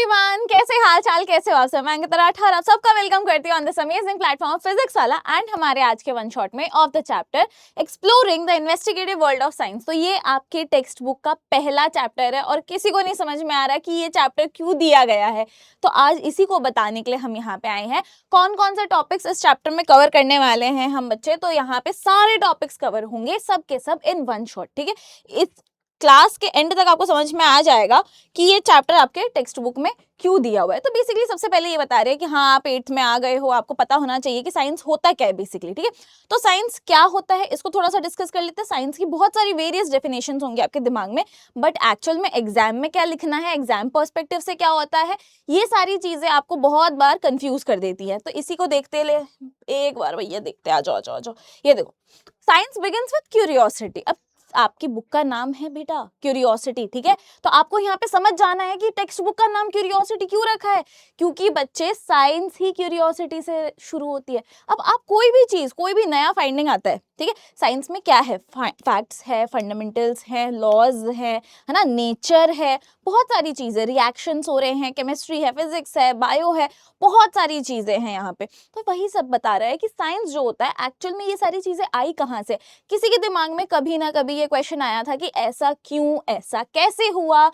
Everyone, कैसे हाल चाल, कैसे हो आप सब। मैं अंकिता राठौर आप सबका वेलकम करती हूँ on this amazing platform physics वाला। एंड हमारे आज के वन शॉट में of the chapter exploring the investigative world of science. तो ये आपके टेक्स्ट बुक का पहला चैप्टर है और किसी को नहीं समझ में आ रहा कि ये चैप्टर क्यों दिया गया है, तो आज इसी को बताने के लिए हम यहाँ पे आए हैं। कौन कौन से टॉपिक्स इस चैप्टर में कवर करने वाले हैं हम बच्चे, तो यहाँ पे सारे टॉपिक्स कवर होंगे, सब के सब इन वन शॉट। ठीक है, इस क्लास के एंड तक आपको समझ में आ जाएगा कि ये चैप्टर आपके टेक्स्ट बुक में क्यों दिया हुआ है। तो बेसिकली सबसे पहले ये बता रहे हैं कि हाँ, आप 8th में आ गए हो, आपको पता होना चाहिए कि साइंस होता क्या है बेसिकली। ठीक है, तो साइंस क्या होता है इसको थोड़ा सा डिस्कस कर लेते हैं। साइंस की बहुत सारी वेरियस डेफिनेशंस होंगे आपके दिमाग में, बट एक्चुअल में एग्जाम में क्या लिखना है, एग्जाम पर्सपेक्टिव से क्या होता है, ये सारी चीजें आपको बहुत बार कंफ्यूज कर देती है। तो इसी को देखते ले एक बार भैया, देखते आ जाओ जाओ जाओ। ये देखो, साइंस बिगिंस विद क्यूरियोसिटी। अब आपकी बुक का नाम है बेटा क्यूरियोसिटी, ठीक है, तो आपको यहाँ पे समझ जाना है कि टेक्स्ट बुक का नाम क्यूरियोसिटी क्यों रखा है, क्योंकि बच्चे साइंस ही क्यूरियोसिटी से शुरू होती है। अब आप कोई भी चीज, कोई भी नया फाइंडिंग आता है, ठीक है, साइंस में क्या है, फैक्ट्स है, फंडामेंटल्स है, लॉज है ना, नेचर है, बहुत सारी चीजें, रिएक्शंस हो रहे हैं, केमिस्ट्री है, फिजिक्स है, बायो है, बहुत सारी चीजें हैं यहाँ पे। तो वही सब बता रहा है कि साइंस जो होता है एक्चुअल में ये सारी चीजें आई कहाँ से। किसी के दिमाग में कभी ना कभी ये क्वेश्चन आया था कि ऐसा क्यों, ऐसा कैसे हुआ,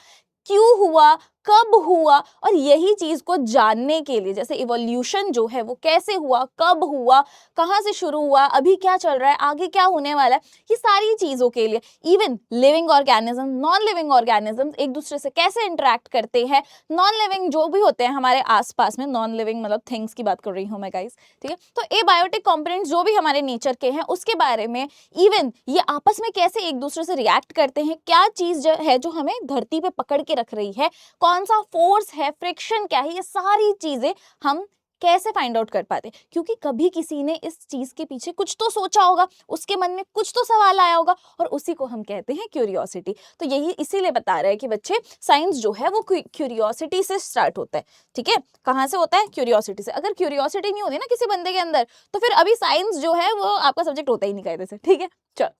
क्यों हुआ, कब हुआ। और यही चीज को जानने के लिए, जैसे इवोल्यूशन जो है वो कैसे हुआ, कब हुआ, कहाँ से शुरू हुआ, अभी क्या चल रहा है, आगे क्या होने वाला है, ये सारी चीजों के लिए even living organism, non living organism एक दूसरे से कैसे इंटरेक्ट करते हैं, नॉन लिविंग जो भी होते हैं हमारे आसपास में, नॉन लिविंग मतलब थिंग्स की बात कर रही हूँ मैं गाइस, ठीक है, तो ए बायोटिक कंपोनेंट्स जो भी हमारे नेचर के हैं उसके बारे में, इवन ये आपस में कैसे एक दूसरे से रिएक्ट करते हैं, क्या चीज है जो हमें धरती पे पकड़ के रख रही है, कौन सा फोर्स है, फ्रिक्शन क्या है, ये सारी चीजें हम कैसे फाइंड आउट कर पाते, क्योंकि कभी किसी ने इस चीज के पीछे कुछ तो सोचा होगा, उसके मन में कुछ तो सवाल आया होगा, और उसी को हम कहते हैं क्यूरियोसिटी। तो यही इसीलिए बता रहे हैं कि बच्चे साइंस जो है वो क्यूरियोसिटी से स्टार्ट होता है। ठीक है, कहाँ से होता है, क्यूरियोसिटी से। अगर क्यूरियोसिटी नहीं होती ना किसी बंदे के अंदर, तो फिर अभी साइंस जो है वो आपका सब्जेक्ट होता ही नहीं कायदे से। ठीक है, चल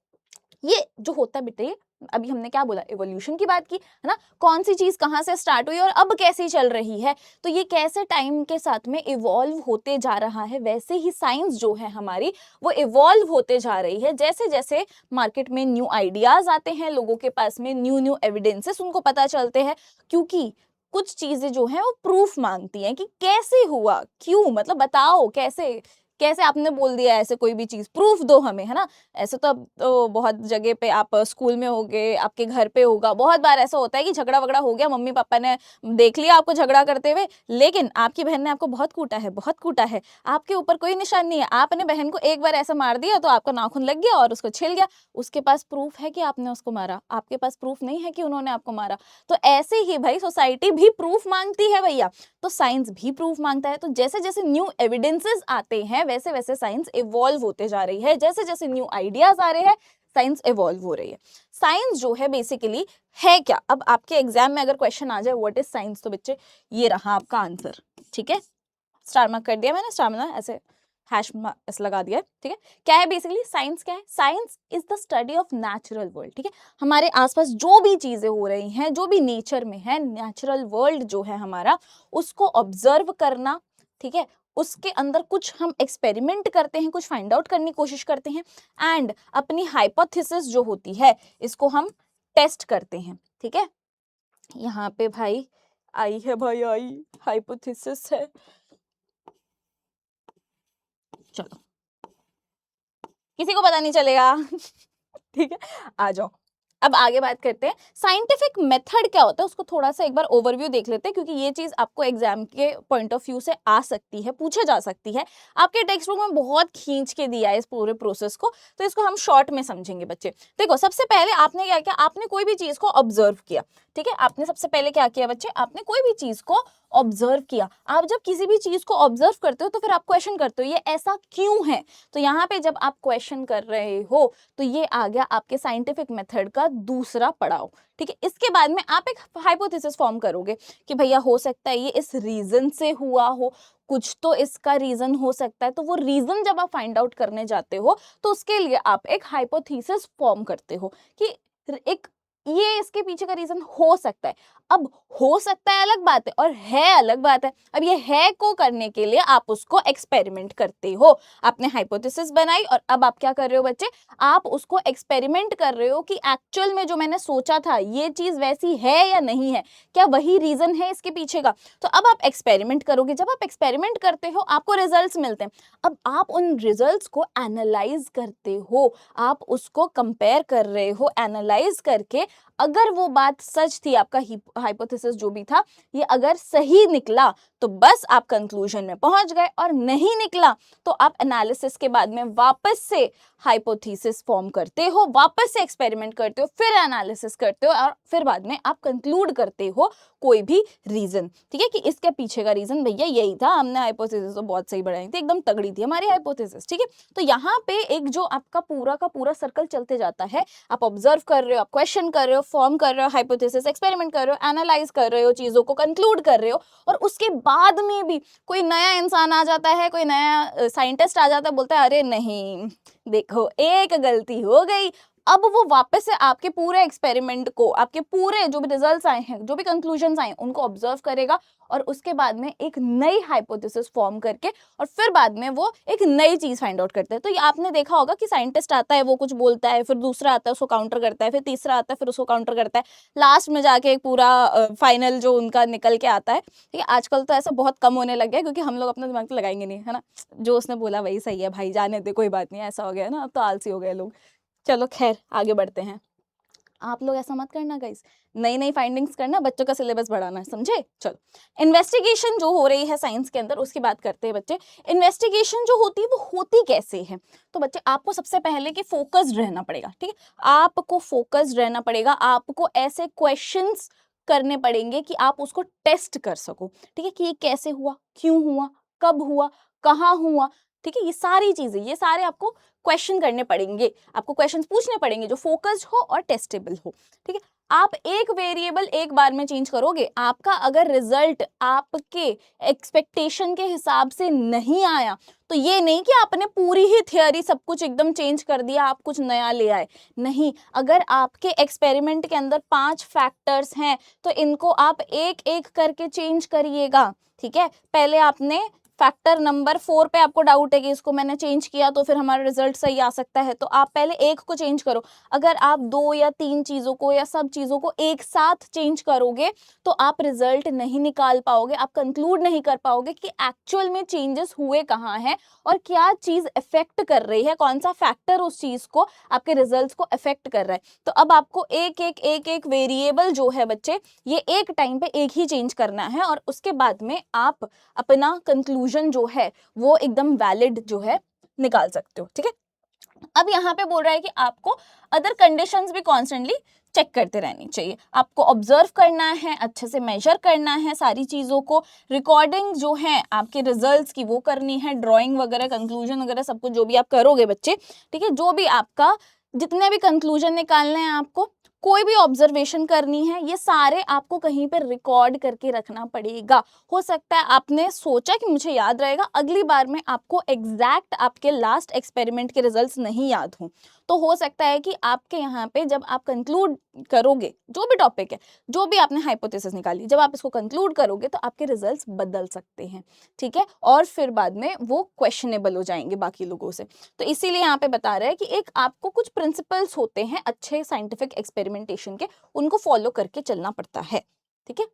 ये जो होता है बेटे, अभी हमने क्या बोला, इवोल्यूशन की बात की है ना, कौन सी चीज कहाँ से स्टार्ट हुई और अब कैसी चल रही है, तो ये कैसे टाइम के साथ में इवॉल्व होते जा रहा है। वैसे ही साइंस जो है हमारी वो इवॉल्व होते जा रही है, जैसे जैसे मार्केट में न्यू आइडियाज आते हैं, लोगों के पास में न्यू न्यू एविडेंसेस उनको पता चलते हैं, क्योंकि कुछ चीजें जो है वो प्रूफ मांगती हैं कि कैसे हुआ, क्यों, मतलब बताओ कैसे, कैसे आपने बोल दिया ऐसे, कोई भी चीज प्रूफ दो हमें, है ना। ऐसे तो अब तो बहुत जगह पे, आप स्कूल में होगे, आपके घर पे होगा, बहुत बार ऐसा होता है कि झगड़ा वगड़ा हो गया, मम्मी पापा ने देख लिया आपको झगड़ा करते हुए, लेकिन आपकी बहन ने आपको बहुत कूटा है, बहुत कूटा है, आपके ऊपर कोई निशान नहीं है, आपने बहन को एक बार ऐसा मार दिया तो आपका नाखून लग गया और उसको छिल गया, उसके पास प्रूफ है कि आपने उसको मारा, आपके पास प्रूफ नहीं है कि उन्होंने आपको मारा। तो ऐसे ही भाई सोसाइटी भी प्रूफ मांगती है भैया, तो साइंस भी प्रूफ मांगता है। तो जैसे जैसे न्यू एविडेंसेस आते हैं वैसे वैसे साइंस इवॉल्व होते जा रही है, जैसे जैसे न्यू आइडियाज आ रहे हैं साइंस इवॉल्व हो रही है। साइंस जो है बेसिकली है क्या, अब आपके एग्जाम में अगर क्वेश्चन आ जाए व्हाट इज साइंस, तो बच्चे ये रहा आपका आंसर। ठीक है, स्टार मार्क कर दिया मैंने, स्टार मतलब ऐसे हैश ऐसे लगा दिया है। ठीक है, क्या है बेसिकली साइंस, क्या है, science is the study of natural world. ठीक है, हमारे आसपास जो भी चीजें हो रही हैं, जो भी नेचर में है, नेचुरल वर्ल्ड जो है हमारा, उसको ऑब्जर्व करना। ठीक है, उसके अंदर कुछ हम एक्सपेरिमेंट करते हैं, कुछ फाइंड आउट करने की कोशिश करते हैं, एंड अपनी हाइपोथेसिस जो होती है इसको हम टेस्ट करते हैं। ठीक है, यहाँ पे भाई आई है, भाई आई, हाइपोथेसिस है, चलो किसी को पता नहीं चलेगा। ठीक है, आ जाओ, अब आगे बात करते हैं साइंटिफिक मेथड क्या होता है, उसको थोड़ा सा एक बार ओवरव्यू देख लेते हैं, क्योंकि ये चीज आपको एग्जाम के पॉइंट ऑफ व्यू से आ सकती है, पूछे जा सकती है। आपके टेक्स्ट बुक में बहुत खींच के दिया है इस पूरे प्रोसेस को, तो इसको हम शॉर्ट में समझेंगे बच्चे। देखो, सबसे पहले आपने क्या किया, आपने कोई भी चीज को ऑब्जर्व किया। ठीक है, आपने सबसे पहले क्या किया बच्चे, आपने कोई भी चीज को ऑब्जर्व किया। आप जब किसी भी चीज को ऑब्जर्व करते हो तो फिर आप क्वेश्चन करते हो ये ऐसा क्यों है। तो यहाँ पे जब आप क्वेश्चन कर रहे हो तो ये आ गया आपके साइंटिफिक मेथड का दूसरा पड़ाव। ठीक है, इसके बाद में आप एक हाइपोथेसिस फॉर्म करोगे कि भैया हो सकता है ये इस रीजन से हुआ हो, कुछ तो इसका रीजन हो सकता है। तो वो रीजन जब आप फाइंड आउट करने जाते हो तो उसके लिए आप एक हाइपोथेसिस फॉर्म करते हो कि एक ये इसके पीछे का रीजन हो सकता है। अब हो सकता है अलग बात है और है अलग बात है। अब ये है को करने के लिए आप उसको एक्सपेरिमेंट करते हो। आपने हाइपोथेसिस बनाई और अब आप क्या कर रहे हो बच्चे, आप उसको एक्सपेरिमेंट कर रहे हो कि एक्चुअल में जो मैंने सोचा था ये चीज वैसी है या नहीं है, क्या वही रीजन है इसके पीछे का। तो अब आप एक्सपेरिमेंट करोगे, जब आप एक्सपेरिमेंट करते हो आपको रिजल्ट्स मिलते हैं। अब आप उन रिजल्ट्स को एनालाइज करते हो, आप उसको कंपेयर कर रहे हो, एनालाइज करके अगर वो बात सच थी, आपका हाइपोथेसिस जो भी था ये अगर सही निकला तो बस आप कंक्लूजन में पहुंच गए, और नहीं निकला तो आप एनालिसिस के बाद में वापस से हाइपोथेसिस फॉर्म करते हो, वापस से एक्सपेरिमेंट करते हो, फिर एनालिसिस करते हो और फिर बाद में आप कंक्लूड करते हो कोई भी रीजन। ठीक है, कि इसके पीछे का रीजन भैया यही था, हमने हाइपोथेसिस तो बहुत सही बढ़ाई थी, एकदम तगड़ी थी हमारी हाइपोथेसिस। ठीक है, तो यहाँ पे एक जो आपका पूरा का पूरा सर्कल चलते जाता है, आप ऑब्जर्व कर रहे हो, आप क्वेश्चन कर रहे हो, फॉर्म कर रहे हो हाइपोथेसिस, एक्सपेरिमेंट कर रहे हो, एनालाइज कर रहे हो, चीजों को कंक्लूड कर रहे हो, और उसके बाद में भी कोई नया इंसान आ जाता है, कोई नया साइंटिस्ट आ जाता है, बोलता है अरे नहीं देखो एक गलती हो गई। अब वो वापस से आपके पूरे एक्सपेरिमेंट को, आपके पूरे जो भी रिजल्ट्स आए हैं, जो भी कंक्लूजन्स आए हैं, उनको ऑब्जर्व करेगा और उसके बाद में एक नई हाइपोथेसिस फॉर्म करके और फिर बाद में वो एक नई चीज फाइंड आउट करता है। तो ये आपने देखा होगा कि साइंटिस्ट आता है, वो कुछ बोलता है, फिर दूसरा आता है उसको काउंटर करता है, फिर तीसरा आता है फिर उसको काउंटर करता है, लास्ट में जाके एक पूरा फाइनल जो उनका निकल के आता है। ठीक है, आजकल तो ऐसा बहुत कम होने लग गया है क्योंकि हम लोग अपना दिमाग तो लगाएंगे नहीं, है ना, जो उसने बोला वही सही है भाई, जाने दे कोई बात नहीं, ऐसा हो गया ना, अब तो आलसी हो गए लोग। चलो खैर आगे बढ़ते हैं। आप लोग ऐसा मत करना गाइस, नई नई फाइंडिंग्स करना, बच्चों का सिलेबस बढ़ाना है, समझे। चलो, इन्वेस्टिगेशन जो हो रही है साइंस के अंदर उसकी बात करते हैं बच्चे। इन्वेस्टिगेशन जो होती है वो होती कैसे है, तो बच्चे आपको सबसे पहले कि फोकस्ड रहना पड़ेगा। ठीक है, आपको फोकस्ड रहना पड़ेगा, आपको ऐसे क्वेश्चंस करने पड़ेंगे कि आप उसको टेस्ट कर सको। ठीक है, कि ये कैसे हुआ, क्यों हुआ, कब हुआ, कहाँ हुआ। ठीक है, ये सारी चीजें, ये सारे आपको क्वेश्चन करने पड़ेंगे, आपको क्वेश्चंस पूछने पड़ेंगे जो फोकस्ड हो और टेस्टेबल हो। ठीक है, आप एक वेरिएबल एक बार में चेंज करोगे, आपका अगर रिजल्ट आपके एक्सपेक्टेशन के हिसाब से नहीं आया तो ये नहीं कि आपने पूरी ही थियोरी सब कुछ एकदम चेंज कर दिया, आप कुछ नया ले आए। नहीं, अगर आपके एक्सपेरिमेंट के अंदर 5 फैक्टर्स हैं तो इनको आप एक एक करके चेंज करिएगा। ठीक है, पहले आपने फैक्टर नंबर 4 पे आपको डाउट है कि इसको मैंने चेंज किया तो फिर हमारा रिजल्ट सही आ सकता है, तो आप पहले एक को चेंज करो। अगर आप 2 या 3 चीजों को या सब चीजों को एक साथ चेंज करोगे तो आप रिजल्ट नहीं निकाल पाओगे, आप कंक्लूड नहीं कर पाओगे कि एक्चुअल में चेंजेस हुए कहाँ हैं और क्या चीज इफेक्ट कर रही है, कौन सा फैक्टर उस चीज को, आपके रिजल्ट्स को इफेक्ट कर रहा है। तो अब आपको एक वेरिएबल जो है बच्चे, ये एक टाइम पे एक ही चेंज करना है और उसके बाद में आप अपना कंक्लूजन जो है वो एकदम वैलिड जो है निकाल सकते हो। ठीक है, अब यहाँ पे बोल रहा है कि आपको अदर कंडीशंस भी कॉन्स्टेंटली चेक करते रहनी चाहिए, आपको ऑब्जर्व करना है, अच्छे से मेजर करना है सारी चीज़ों को, रिकॉर्डिंग जो है आपके रिजल्ट्स की वो करनी है, ड्राइंग वगैरह, कंक्लूजन वगैरह सब कुछ जो भी आप करोगे बच्चे। ठीक है, जो भी आपका जितने भी कंक्लूजन निकालने हैं, आपको कोई भी ऑब्जर्वेशन करनी है, ये सारे आपको कहीं पर रिकॉर्ड करके रखना पड़ेगा। हो सकता है आपने सोचा कि मुझे याद रहेगा, अगली बार में आपको एग्जैक्ट आपके लास्ट एक्सपेरिमेंट के रिजल्ट्स नहीं याद हों, तो हो सकता है कि आपके यहाँ पे जब आप कंक्लूड करोगे जो भी टॉपिक है, जो भी आपने हाइपोथेसिस निकाली, जब आप इसको कंक्लूड करोगे तो आपके रिजल्ट्स बदल सकते हैं। ठीक है, और फिर बाद में वो क्वेश्चनेबल हो जाएंगे बाकी लोगों से। तो इसीलिए यहाँ पे बता रहे हैं कि एक आपको कुछ प्रिंसिपल्स होते हैं अच्छे साइंटिफिक एक्सपेरिमेंटेशन के, उनको फॉलो करके चलना पड़ता है। ठीक है,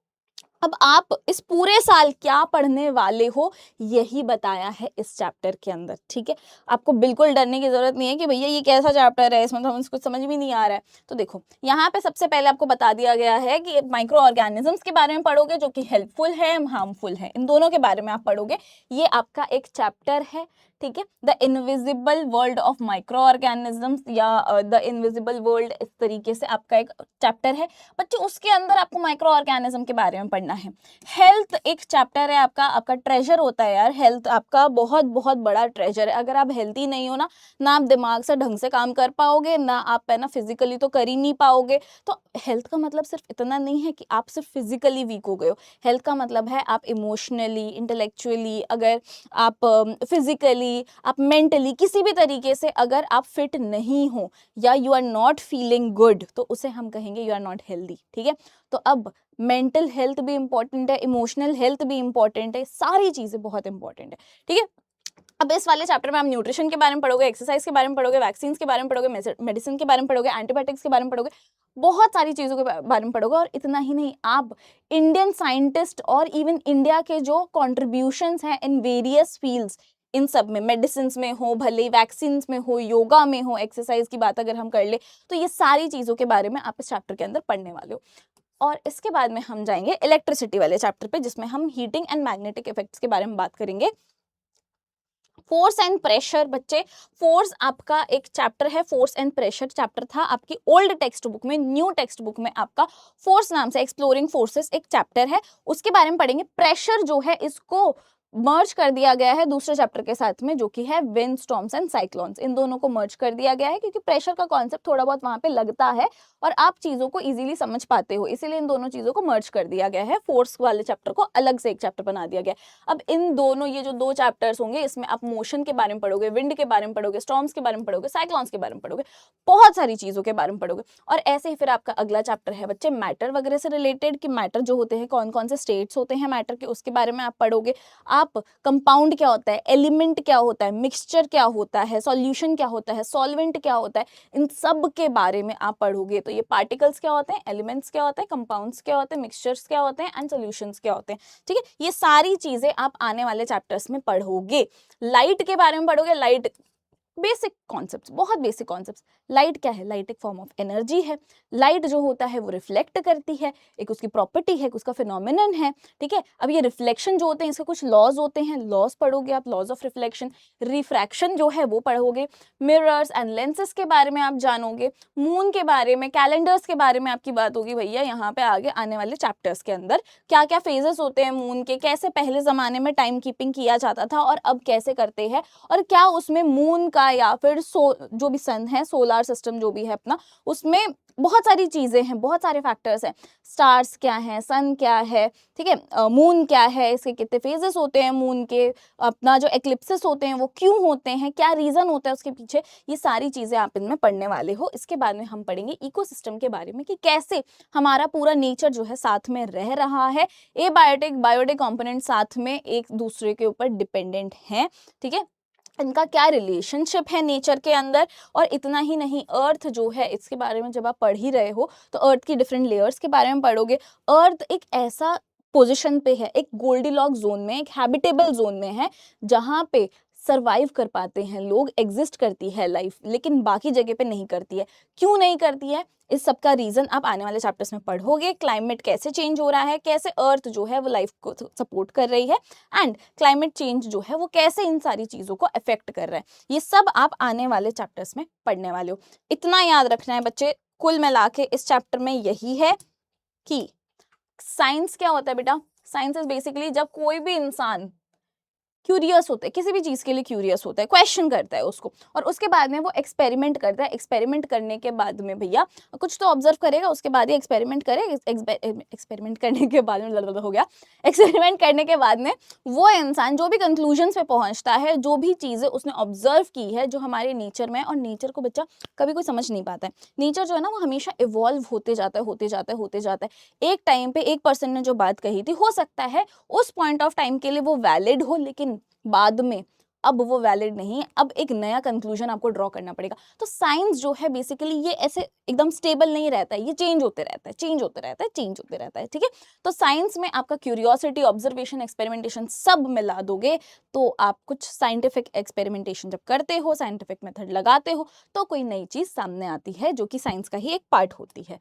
अब आप इस पूरे साल क्या पढ़ने वाले हो यही बताया है इस चैप्टर के अंदर। ठीक है, आपको बिल्कुल डरने की जरूरत नहीं है कि भैया ये कैसा चैप्टर है, इसमें तो हमको समझ भी नहीं आ रहा है। तो देखो यहाँ पे सबसे पहले आपको बता दिया गया है कि माइक्रो ऑर्गेनिजम्स के बारे में पढ़ोगे जो कि हेल्पफुल है, हार्मफुल है, इन दोनों के बारे में आप पढ़ोगे। ये आपका एक चैप्टर है। ठीक है, the invisible world of micro organisms या द इनविजिबल वर्ल्ड, इस तरीके से आपका एक चैप्टर है बच्चे। उसके अंदर आपको माइक्रो ऑर्गेनिज्म के बारे में पढ़ना है। हेल्थ एक चैप्टर है आपका, आपका ट्रेजर होता है यार, हेल्थ आपका बहुत बहुत बड़ा ट्रेजर है। अगर आप हेल्थी नहीं हो ना आप दिमाग से ढंग से काम कर पाओगे, ना आप है ना फिजिकली तो कर ही नहीं पाओगे। तो हेल्थ का मतलब सिर्फ इतना नहीं है कि आप सिर्फ फिजिकली वीक हो गए हो, हेल्थ का मतलब है आप इमोशनली, इंटेलेक्चुअली, अगर आप फिजिकली फिजिकली, आप मेंटली, किसी भी तरीके से अगर आप फिट नहीं हो या you are not feeling good, तो उसे हम कहेंगे यू आर नॉट हेल्दी। ठीक है, तो अब मेंटल हेल्थ भी इंपॉर्टेंट है, इमोशनल हेल्थ भी इंपॉर्टेंट है, सारी चीजें बहुत इंपॉर्टेंट है। ठीक है, अब इस वाले चैप्टर में आप न्यूट्रिशन के बारे में पढ़ोगे, एक्सरसाइज के बारे में पढ़ोगे, वैक्सीन के बारे में पढ़ोगे, मेडिसिन के बारे में पढ़ोगे, एंटीबायोटिक्स के बारे में पढ़ोगे, बहुत सारी चीज़ों के बारे में पढ़ोगे। और इतना ही नहीं, आप इंडियन साइंटिस्ट और इवन इंडिया के जो कॉन्ट्रीब्यूशंस हैं इन वेरियस फील्ड्स, इन सब में, मेडिसिन में हो भले, वैक्सीन में हो, योगा में हो, एक्सरसाइज की बात अगर हम कर ले, तो ये सारी चीज़ों के बारे में आप इस चैप्टर के अंदर पढ़ने वाले हो। और इसके बाद में हम जाएंगे इलेक्ट्रिसिटी वाले चैप्टर पे, जिसमें हम हीटिंग एंड मैग्नेटिक इफेक्ट्स के बारे में बात करेंगे। फोर्स एंड प्रेशर, बच्चे फोर्स आपका एक चैप्टर है, फोर्स एंड प्रेशर चैप्टर था आपकी ओल्ड टेक्स्ट बुक में। न्यू टेक्स्ट बुक में आपका फोर्स नाम से एक्सप्लोरिंग फोर्सेस एक चैप्टर है, उसके बारे में पढ़ेंगे। प्रेशर जो है इसको मर्ज कर दिया गया है दूसरे चैप्टर के साथ में, जो कि है विंड स्टॉर्म्स एंड साइक्लोन्स। इन दोनों को मर्ज कर दिया गया है क्योंकि प्रेशर का कॉन्सेप्ट थोड़ा बहुत वहां पे लगता है और आप चीजों को इजीली समझ पाते हो, इसीलिए इन दोनों चीजों को मर्ज कर दिया गया है। फोर्स वाले चैप्टर को अलग से एक चैप्टर बना दिया गया है। अब इन दोनों, ये जो दो चैप्टर्स होंगे, इसमें आप मोशन के बारे में पढ़ोगे, विंड के बारे में पढ़ोगे, स्टॉर्म्स के बारे में पढ़ोगे, साइक्लोन्स के बारे में पढ़ोगे, बहुत सारी चीजों के बारे में पढ़ोगे। और ऐसे ही फिर आपका अगला चैप्टर है बच्चे मैटर वगैरह से रिलेटेड, कि मैटर जो होते हैं, कौन कौन से स्टेट्स होते हैं मैटर के, उसके बारे में आप पढ़ोगे। आप कंपाउंड क्या होता है, एलिमेंट क्या होता है, मिक्सचर क्या होता है, सॉल्यूशन क्या होता है, सॉल्वेंट क्या होता है, इन सब के बारे में आप पढ़ोगे। तो ये पार्टिकल्स क्या होते हैं, एलिमेंट्स क्या होते हैं, कंपाउंड्स क्या होते हैं, मिक्सचर्स क्या होते हैं एंड सॉल्यूशंस क्या होते हैं। ठीक है, ये सारी चीजें आप आने वाले चैप्टर्स में पढ़ोगे। लाइट के बारे में पढ़ोगे, लाइट बेसिक कॉन्सेप्ट्स, बहुत बेसिक कॉन्सेप्ट्स। लाइट क्या है, लाइट एक फॉर्म ऑफ एनर्जी है। लाइट जो होता है वो रिफ्लेक्ट करती है, एक उसकी प्रॉपर्टी है, उसका फिनोमिनन है। ठीक है, अब ये रिफ्लेक्शन जो होते हैं इसके कुछ लॉज होते हैं, लॉज पढ़ोगे आप, लॉज ऑफ रिफ्लेक्शन। रिफ्रैक्शन जो है वो पढ़ोगे। मिरर्स एंड लेंसेज के बारे में आप जानोगे। मून के बारे में, कैलेंडर्स के बारे में आपकी बात होगी भैया यहाँ पे आगे आने वाले चैप्टर्स के अंदर। क्या क्या फेजेस होते हैं मून के, कैसे पहले जमाने में टाइम कीपिंग किया जाता था और अब कैसे करते हैं, और क्या उसमें मून का या फिर जो भी सन है, सोलर सिस्टम जो भी है अपना, उसमें बहुत सारी चीजें हैं, बहुत सारे फैक्टर्स हैं। स्टार्स क्या हैं, सन क्या है, ठीक है, मून क्या है, इसके कितने फेजेस होते हैं मून के, अपना जो एक्लिप्सेस होते हैं वो क्यों होते हैं, क्या रीजन होता है उसके पीछे, ये सारी चीजें आप इनमें पढ़ने वाले हो। इसके बाद में हम पढ़ेंगे इकोसिस्टम के बारे में, कि कैसे हमारा पूरा नेचर जो है साथ में रह रहा है। एबायोटिक बायोटिक कंपोनेंट साथ में एक दूसरे के ऊपर डिपेंडेंट हैं। ठीक है, इनका क्या रिलेशनशिप है नेचर के अंदर। और इतना ही नहीं, अर्थ जो है इसके बारे में जब आप पढ़ ही रहे हो तो अर्थ की डिफरेंट लेयर्स के बारे में पढ़ोगे। अर्थ एक ऐसा पोजीशन पे है, एक गोल्डीलॉक जोन में, एक हैबिटेबल जोन में है, जहाँ पे सरवाइव कर पाते हैं लोग, एग्जिस्ट करती है लाइफ, लेकिन बाकी जगह पे नहीं करती है। क्यों नहीं करती है, इस सब का रीजन आप आने वाले चैप्टर्स में पढ़ोगे। क्लाइमेट कैसे चेंज हो रहा है, कैसे अर्थ जो है वो लाइफ को सपोर्ट कर रही है, एंड क्लाइमेट चेंज जो है वो कैसे इन सारी चीजों को अफेक्ट कर रहा है, ये सब आप आने वाले चैप्टर्स में पढ़ने वाले हो। इतना याद रखना है बच्चे, कुल मिला के इस चैप्टर में यही है कि साइंस क्या होता है बेटा। साइंस इज बेसिकली जब कोई भी इंसान क्यूरियस होता है, किसी भी चीज़ के लिए क्यूरियस होता है, क्वेश्चन करता है उसको, और उसके बाद में वो एक्सपेरिमेंट करता है। एक्सपेरिमेंट करने के बाद में भैया कुछ तो ऑब्जर्व करेगा, उसके बाद ही एक्सपेरिमेंट करेगा। एक्सपेरिमेंट करने के बाद में हो गया, एक्सपेरिमेंट करने के बाद में वो इंसान जो भी कंक्लूजन्स पे पहुंचता है, जो भी चीज़ें उसने ऑब्जर्व की है जो हमारे नेचर में, और नेचर को बच्चा कभी कोई समझ नहीं पाता है। नेचर जो है ना वो हमेशा इवॉल्व होते जाता है, होते जाता है, होते जाता है। एक टाइम पे एक पर्सन ने जो बात कही थी, हो सकता है उस पॉइंट ऑफ टाइम के लिए वो वैलिड हो, लेकिन बाद में अब वो वैलिड नहीं, अब एक नया कंक्लूजन आपको ड्रॉ करना पड़ेगा। तो साइंस जो है बेसिकली ये ऐसे एकदम स्टेबल नहीं रहता है, ये चेंज होते रहता है, चेंज होते रहता है, चेंज होते रहता है। ठीक है, तो साइंस में आपका क्यूरियोसिटी, ऑब्जर्वेशन, एक्सपेरिमेंटेशन सब मिला दोगे तो आप कुछ साइंटिफिक एक्सपेरिमेंटेशन जब करते हो, साइंटिफिक मेथड लगाते हो, तो कोई नई चीज सामने आती है जो कि साइंस का ही एक पार्ट होती है।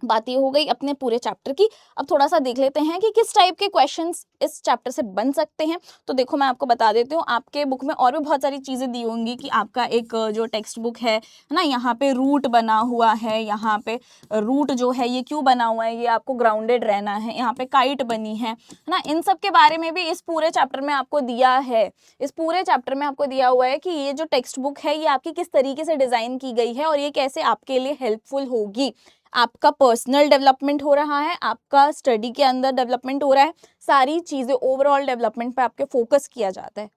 बात ये हो गई अपने पूरे चैप्टर की। अब थोड़ा सा देख लेते हैं कि किस टाइप के क्वेश्चंस इस चैप्टर से बन सकते हैं। तो देखो मैं आपको बता देती हूँ, आपके बुक में और भी बहुत सारी चीज़ें दी होंगी कि आपका एक जो टेक्स्ट बुक है ना, यहाँ पे रूट बना हुआ है, यहाँ पे रूट जो है ये क्यों बना हुआ है, ये आपको ग्राउंडेड रहना है, यहाँ पे काइट बनी है ना, इन सब के बारे में भी इस पूरे चैप्टर में आपको दिया है। इस पूरे चैप्टर में आपको दिया हुआ है कि ये जो टेक्स्ट बुक है ये आपकी किस तरीके से डिज़ाइन की गई है और ये कैसे आपके लिए हेल्पफुल होगी। आपका पर्सनल डेवलपमेंट हो रहा है, आपका स्टडी के अंदर डेवलपमेंट हो रहा है, सारी चीज़ें ओवरऑल डेवलपमेंट पे आपके फोकस किया जाता है।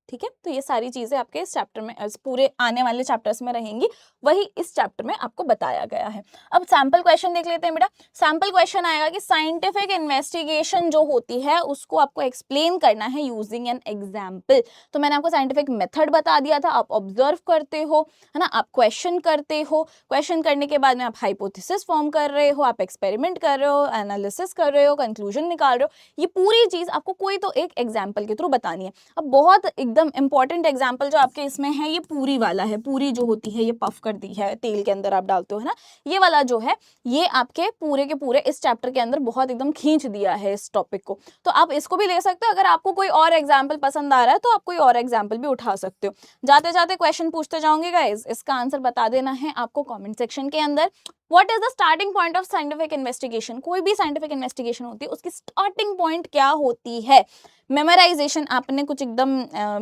ठीक है। तो ये सारी चीजें आपके इस चैप्टर में, पूरे आने वाले चैप्टर्स में रहेंगी, वही इस चैप्टर में आपको बताया गया है। अब सैंपल क्वेश्चन देख लेते हैं बेटा। सैंपल क्वेश्चन आएगा कि साइंटिफिक इन्वेस्टिगेशन जो होती है उसको आपको एक्सप्लेन करना है यूजिंग एन एग्जाम्पल। तो मैंने आपको साइंटिफिक मेथड बता दिया था, आप ऑब्जर्व करते हो, है ना, आप क्वेश्चन करते हो, क्वेश्चन करने के बाद में आप हाइपोथेसिस फॉर्म कर रहे हो, आप एक्सपेरिमेंट कर रहे हो, एनालिसिस कर रहे हो, कंक्लूजन निकाल रहे हो। ये पूरी चीज आपको कोई तो एक एग्जाम्पल के थ्रू बतानी है। अब बहुत एकदम इंपॉर्टेंट एग्जाम्पल जो आपके इसमें है ये पूरी वाला है। पूरी जो होती है ये पफ कर दी है, तेल के अंदर आप डालते हो, है ना, ये वाला जो है ये आपके पूरे के पूरे इस चैप्टर के अंदर बहुत एकदम खींच दिया है इस टॉपिक को। तो आप इसको भी ले सकते हो। अगर आपको कोई और एग्जाम्पल पसंद आ रहा है तो आप कोई और एग्जाम्पल भी उठा सकते हो। जाते जाते क्वेश्चन पूछते जाऊंगी गाइस, इसका आंसर बता देना है आपको कमेंट सेक्शन के अंदर। What is the starting point of scientific investigation? कोई भी साइंटिफिक इन्वेस्टिगेशन होती है उसकी स्टार्टिंग पॉइंट क्या होती है? मेमोराइजेशन, आपने कुछ एकदम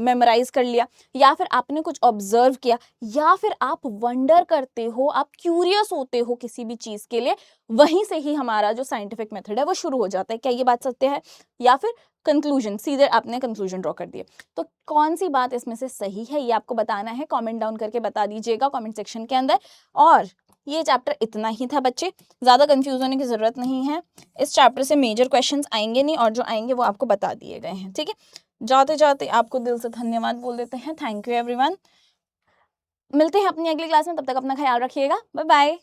मेमोराइज कर लिया, या फिर आपने कुछ ऑब्जर्व किया, या फिर आप वंडर करते हो, आप क्यूरियस होते हो किसी भी चीज के लिए, वहीं से ही हमारा जो साइंटिफिक मेथड है वो शुरू हो जाता है। क्या ये बात सत्य है? या फिर कंक्लूजन, सीधे आपने कंक्लूजन ड्रॉ कर दिया। तो कौन सी बात इसमें से सही है ये आपको बताना है, कमेंट डाउन करके बता दीजिएगा कमेंट सेक्शन के अंदर। और ये चैप्टर इतना ही था बच्चे, ज़्यादा कंफ्यूज होने की ज़रूरत नहीं है। इस चैप्टर से मेजर क्वेश्चंस आएंगे नहीं, और जो आएंगे वो आपको बता दिए गए हैं, ठीक है। जाते जाते आपको दिल से धन्यवाद बोल देते हैं। Thank you everyone. मिलते हैं अपनी अगली क्लास में, तब तक अपना ख्याल रखिएगा। Bye bye.